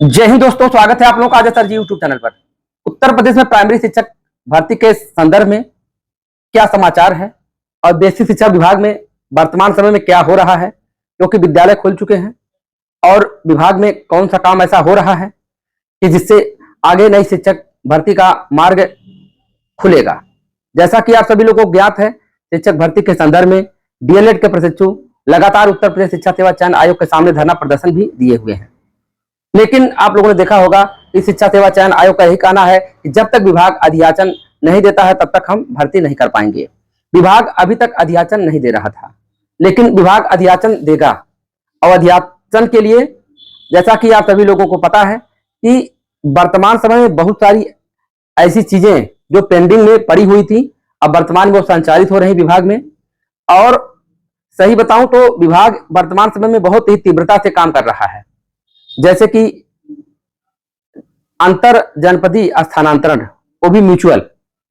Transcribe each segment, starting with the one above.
जय हिंद दोस्तों, स्वागत है आप लोगों का आज सर जी यूट्यूब चैनल पर। उत्तर प्रदेश में प्राइमरी शिक्षक भर्ती के संदर्भ में क्या समाचार है और बेसिक शिक्षा विभाग में वर्तमान समय में क्या हो रहा है, क्योंकि विद्यालय खुल चुके हैं और विभाग में कौन सा काम ऐसा हो रहा है कि जिससे आगे नई शिक्षक भर्ती का मार्ग खुलेगा। जैसा कि आप सभी लोगों को ज्ञात है, शिक्षक भर्ती के संदर्भ में डीएलएड के प्रशिक्षु लगातार उत्तर प्रदेश शिक्षा सेवा चयन आयोग के सामने धरना प्रदर्शन भी दिए हुए हैं। लेकिन आप लोगों ने देखा होगा कि शिक्षा सेवा चयन आयोग का यही कहना है कि जब तक विभाग अधियाचन नहीं देता है तब तक हम भर्ती नहीं कर पाएंगे। विभाग अभी तक अधियाचन नहीं दे रहा था, लेकिन विभाग अधियाचन देगा। और अधियाचन के लिए जैसा कि आप सभी लोगों को पता है कि वर्तमान समय में बहुत सारी ऐसी चीजें जो पेंडिंग में पड़ी हुई थी, अब वर्तमान में वो संचालित हो रही विभाग में। और सही बताऊं तो विभाग वर्तमान समय में बहुत ही तीव्रता से काम कर रहा है, जैसे कि अंतर जनपदीय स्थानांतरण, वो भी म्यूचुअल,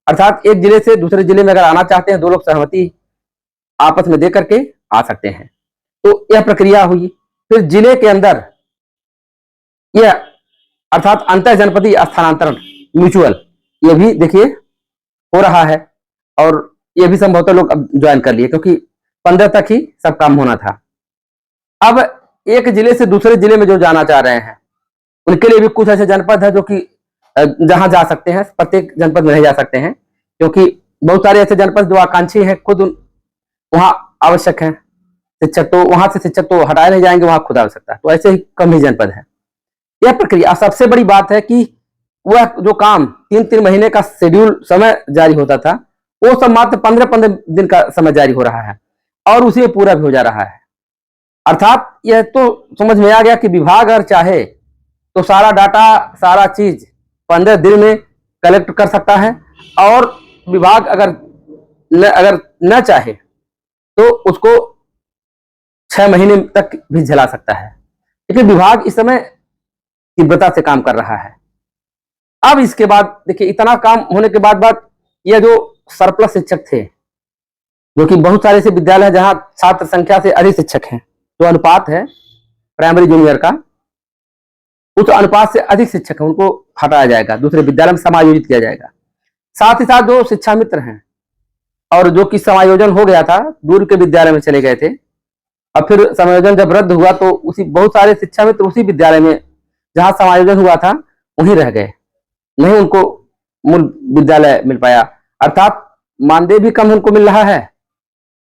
अर्थात एक जिले से दूसरे जिले में अगर आना चाहते हैं, दो लोग सहमति आपस में दे करके आ सकते हैं। तो यह प्रक्रिया हुई। फिर जिले के अंदर यह अर्थात अंतर जनपदीय स्थानांतरण म्यूचुअल, यह भी देखिए हो रहा है और यह भी संभवतः लोग अब ज्वाइन कर लिए, क्योंकि 15 तक ही सब काम होना था। अब एक जिले से दूसरे जिले में जो जाना चाह रहे हैं उनके लिए भी कुछ ऐसे जनपद है जो कि जहां जा सकते हैं, प्रत्येक जनपद में नहीं जा सकते हैं, क्योंकि बहुत सारे ऐसे जनपद जो आकांक्षी हैं, खुद वहां आवश्यक है शिक्षक, तो वहां से शिक्षक तो हटाए नहीं जाएंगे, वहां खुद आवश्यकता है, तो ऐसे ही कम ही जनपद है। यह प्रक्रिया सबसे बड़ी बात है कि वह जो काम 3-3 महीने का शेड्यूल समय जारी होता था, वो सब मात्र 15-15 दिन का समय जारी हो रहा है और उसी में पूरा भी हो जा रहा है। अर्थात यह तो समझ में आ गया कि विभाग अगर चाहे तो सारा डाटा, सारा चीज 15 दिन में कलेक्ट कर सकता है, और विभाग अगर न चाहे तो उसको 6 महीने तक भी झेला सकता है। लेकिन विभाग इस समय तीव्रता से काम कर रहा है। अब इसके बाद देखिए, इतना काम होने के बाद यह जो सरप्लस शिक्षक थे, जो कि बहुत सारे ऐसे विद्यालय हैं जहां छात्र संख्या से अधिक शिक्षक हैं, जो अनुपात है प्राइमरी जूनियर का, उस अनुपात से अधिक शिक्षक है उनको हटाया जाएगा, दूसरे विद्यालय में समायोजित किया जाएगा। साथ ही साथ जो शिक्षा मित्र हैं और जो कि समायोजन हो गया था, दूर के विद्यालय में चले गए थे, अब फिर समायोजन जब रद्द हुआ तो उसी बहुत सारे शिक्षा मित्र उसी विद्यालय में जहां समायोजन हुआ था वहीं रह गए, नहीं उनको मूल विद्यालय मिल पाया। अर्थात मानदेय भी कम उनको मिल रहा है,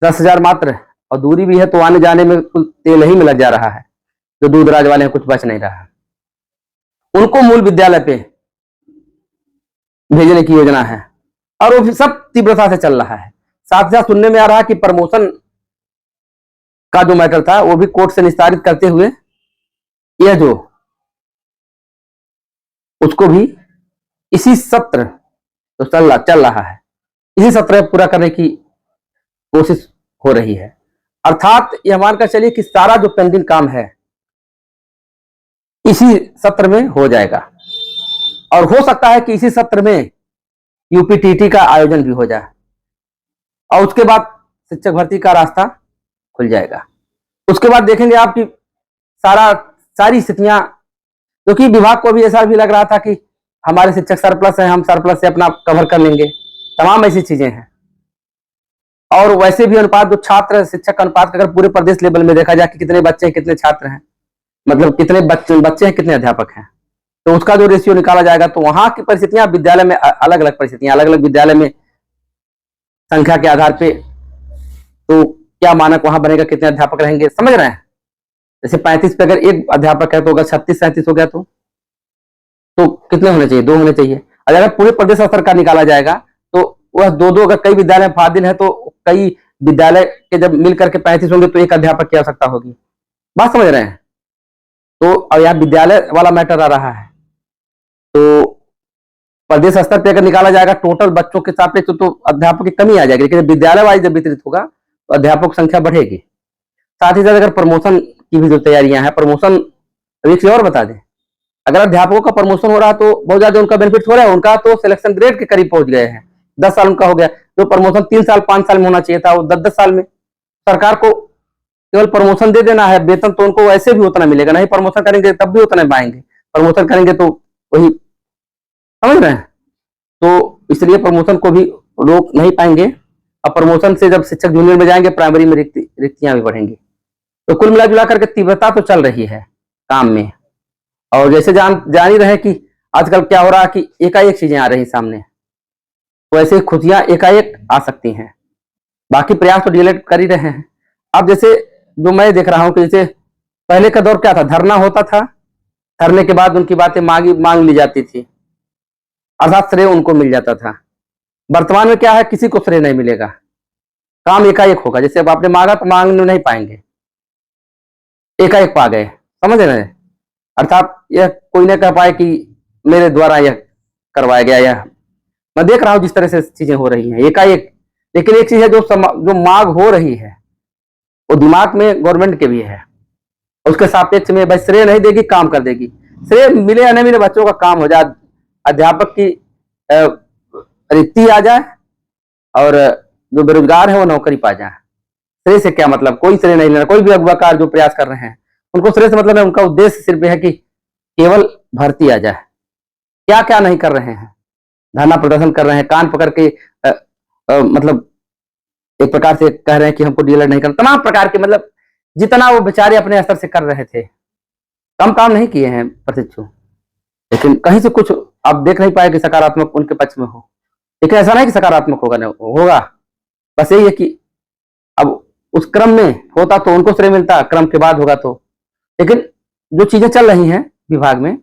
10,000 मात्र, और दूरी भी है तो आने जाने में कुल तेल ही में लग जा रहा है, जो दूर दराज वाले हैं कुछ बच नहीं रहा। उनको मूल विद्यालय पे भेजने की योजना है और वो सब तीव्रता से चल रहा है। साथ ही साथ सुनने में आ रहा है कि प्रमोशन का जो मैटर था वो भी कोर्ट से निस्तारित करते हुए यह जो उसको भी इसी सत्र तो चल रहा है, इसी सत्र में पूरा करने की कोशिश हो रही है। अर्थात यह मानकर चलिए कि सारा जो पेंडिंग काम है इसी सत्र में हो जाएगा, और हो सकता है कि इसी सत्र में यूपीटीटी का आयोजन भी हो जाए और उसके बाद शिक्षक भर्ती का रास्ता खुल जाएगा। उसके बाद देखेंगे आप कि सारी स्थितियां, क्योंकि विभाग को भी ऐसा भी लग रहा था कि हमारे शिक्षक सरप्लस है, हम सरप्लस से अपना कवर कर लेंगे, तमाम ऐसी चीजें हैं। और वैसे भी अनुपात जो छात्र शिक्षक अनुपात का अगर पूरे प्रदेश लेवल में देखा जाए कि कितने बच्चे हैं कितने छात्र हैं, मतलब कितने बच्चे हैं कितने अध्यापक हैं, तो उसका जो रेशियो निकाला जाएगा तो वहां की परिस्थितियां विद्यालय में अलग अलग परिस्थितियां, अलग अलग विद्यालय में संख्या के आधार पे तो क्या मानक वहां बनेगा, कितने अध्यापक रहेंगे, समझ रहे हैं। जैसे 35 पे अगर एक अध्यापक है तो अगर 36-37 हो गया तो कितने होने चाहिए, 2 होने चाहिए। अगर पूरे प्रदेश स्तर का निकाला जाएगा तो वह 2-2, अगर कई विद्यालय फादिल है तो कई विद्यालय के जब मिलकर के 35 होंगे तो एक अध्यापक की आवश्यकता होगी। बात समझ रहे हैं। तो अब यहाँ विद्यालय वाला मैटर आ रहा है, तो प्रदेश स्तर पे अगर निकाला जाएगा टोटल बच्चों के सापेक्ष तो अध्यापक की कमी आ जाएगी, लेकिन विद्यालय वाइज जब वितरित होगा तो अध्यापक संख्या बढ़ेगी। साथ ही साथ अगर प्रमोशन की भी जो तैयारियां हैं, प्रमोशन एक चीज और बता दें, अगर अध्यापकों का प्रमोशन हो रहा है तो बहुत ज्यादा उनका बेनिफिट हो रहा है, उनका तो सिलेक्शन ग्रेड के करीब पहुंच गए हैं, 10 साल उनका हो गया। जो प्रमोशन 3 साल 5 साल में होना चाहिए था वो 10-10 साल में। सरकार को केवल प्रमोशन दे देना है, वेतन तो उनको वैसे भी उतना मिलेगा, नहीं प्रमोशन करेंगे तब भी उतना पाएंगे। प्रमोशन करेंगे तो वही, समझ रहे हैं। तो इसलिए प्रमोशन को भी रोक नहीं पाएंगे। अब प्रमोशन से जब शिक्षक जूनियर में जाएंगे, प्राइमरी में रिक्तियां भी बढ़ेंगी। तो कुल मिला जुला करके तीव्रता तो चल रही है काम में। और जैसे जान ही रहे कि आजकल क्या हो रहा है कि एकाएक चीजें आ रही सामने, तो ऐसे खुशियां एकाएक आ सकती हैं। बाकी प्रयास तो डीएलएड कर ही रहे हैं। अब जैसे जो मैं देख रहा हूं कि जैसे पहले का दौर क्या था, धरना होता था, धरने के बाद उनकी बातें मांग ली जाती थी, अर्थात श्रेय उनको मिल जाता था। वर्तमान में क्या है, किसी को श्रेय नहीं मिलेगा, काम एकाएक होगा। जैसे अब आपने मांगा तो मांगने नहीं पाएंगे, एकाएक पा गए, समझ रहे हैं। अर्थात यह कोई न कह पाए कि मेरे द्वारा यह करवाया गया। यह मैं देख रहा हूं जिस तरह से चीजें हो रही हैं एकाएक। लेकिन एक चीज है, जो मांग हो रही है वो दिमाग में गवर्नमेंट के भी है, उसके सापेक्ष में भाई श्रेय नहीं देगी, काम कर देगी। श्रेय मिले या नहीं मिले, बच्चों का काम हो जाए, अध्यापक की रिक्ति आ जाए और जो बेरोजगार है वो नौकरी पा जाए। श्रेय से क्या मतलब, कोई श्रेय नहीं लेना। कोई भी अगुवाकार जो प्रयास कर रहे हैं उनको श्रेय से मतलब है, उनका उद्देश्य सिर्फ है कि केवल भर्ती आ जाए। क्या क्या नहीं कर रहे हैं, धरना प्रदर्शन कर रहे हैं, कान पकड़ के मतलब एक प्रकार से कह रहे हैं कि हमको डीएलएड नहीं करना, तमाम प्रकार के, मतलब जितना वो बेचारे अपने स्तर से कर रहे थे, कम काम नहीं किए हैं प्रशिक्षु। लेकिन कहीं से कुछ आप देख नहीं पाए कि सकारात्मक उनके पक्ष में हो। लेकिन ऐसा नहीं कि सकारात्मक होगा, नहीं होगा, बस यही है कि अब उस क्रम में होता तो उनको श्रेय मिलता, क्रम के बाद होगा तो। लेकिन जो चीजें चल रही हैं विभाग में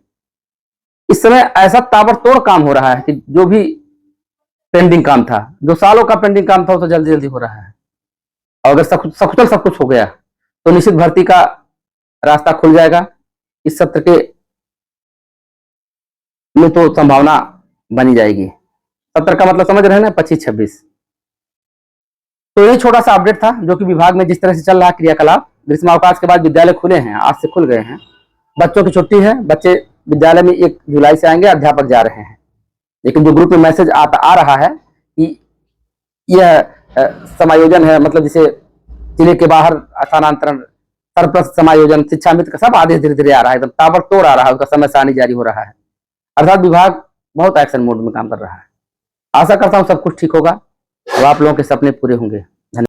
इस समय, ऐसा ताबड़तोड़ काम हो रहा है कि जो भी पेंडिंग काम था, जो सालों का पेंडिंग काम था, वो तो जल्दी जल्दी हो रहा है। और अगर सकुशल सब कुछ हो गया तो निश्चित भर्ती का रास्ता खुल जाएगा। इस सत्र के में तो संभावना बनी जाएगी। सत्र का मतलब समझ रहे हैं ना, 25-26। तो ये छोटा सा अपडेट था जो कि विभाग में जिस तरह से चल रहा है क्रियाकलाप। ग्रीष्मावकाश के बाद विद्यालय खुले हैं, आज से खुल गए हैं, बच्चों की छुट्टी है, बच्चे विद्यालय में 1 जुलाई से आएंगे, अध्यापक जा रहे हैं। लेकिन जो ग्रुप में मैसेज आ रहा है कि यह समायोजन है, मतलब जैसे जिले के बाहर स्थानांतरण, सरप्रस्थ समायोजन, शिक्षा मित्र का सब आदेश धीरे धीरे आ रहा है, एकदम ताबड़तोड़ आ रहा है, उसका समय सारणी जारी हो रहा है। अर्थात विभाग बहुत एक्शन मोड में काम कर रहा है। आशा करता हूं सब कुछ ठीक होगा और आप लोगों के सपने पूरे होंगे।